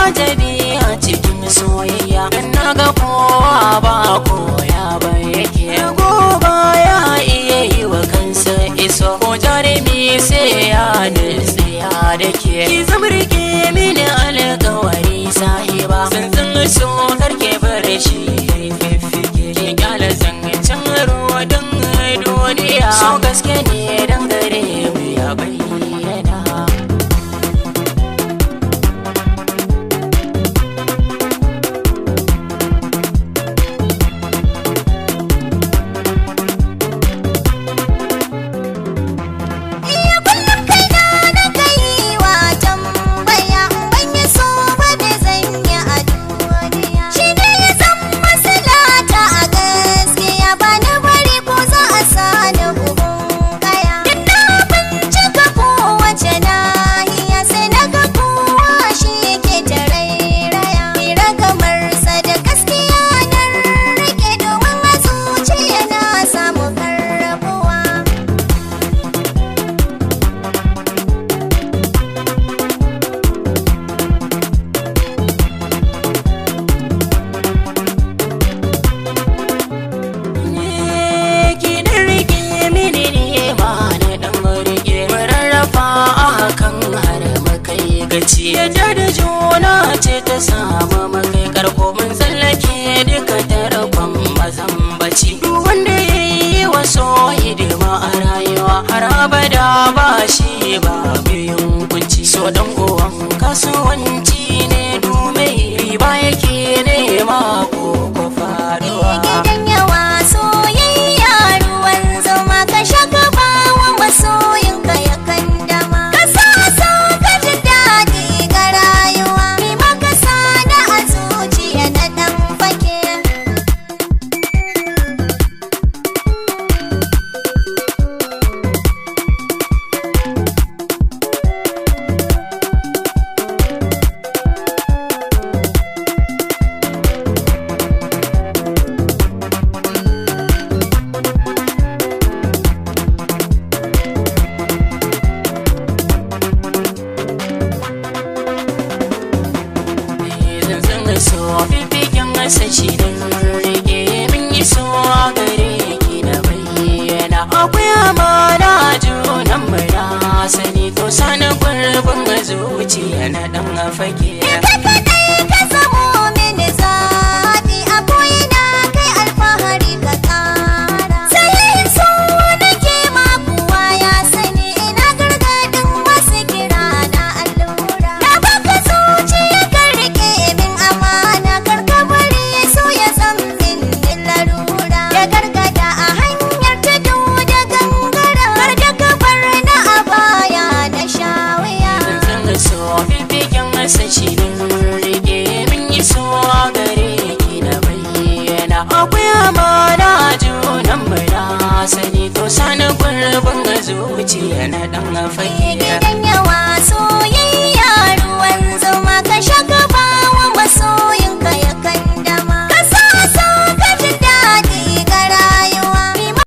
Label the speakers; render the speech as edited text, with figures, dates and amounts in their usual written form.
Speaker 1: al'ajabi a cikin soyayya. Na ga kowa ba koya ba yake, goba ya iya yi wa kansa iso, ko jarumi sai ya nutsiya da ke. Ki zamrike mini alƙawari sahiba, sansan so karke bar shi fiffike. Ki kyala zancen ruwa don duniya, so gaske ne dan gare mu ya bayyana. Yadda da juna ce ta samu makai karko, mun tsallake duka tarakon mazambaci. Duk wanda ya yi wa so hidima a rayuwa, har abada ba shi ba biyun kunci. So dan uwan kasuwanci ne, dume riba yake nema ko faruwa.
Speaker 2: Gidan yawa soyayya ruwan zuma, ka shaka bawa masoyinka ya kandama.
Speaker 1: So fifikin masa shi don rage min yi so a gare ki da bayyana. Akwai amana junan mu na sani, to sani gurbin zuciya na dan fage.
Speaker 2: Ka zamo mini zaɓi, a ko'ina kai alfahari ka ƙara. Sayin so nake ma kuwa ya sani, ina gargaɗin masu kira na allura. Na baka zuciya kan rike min amana, karka bari so ya san min larura. Ya gargada a hanyar tudu da gangara, kar da ka bar na a baya na sha wuya.
Speaker 1: So fifikin masa shi don rage min yi so a gare ki da bayyana. Akwai amana junan mu na sani, to sani gurbin zuciya na dan fage.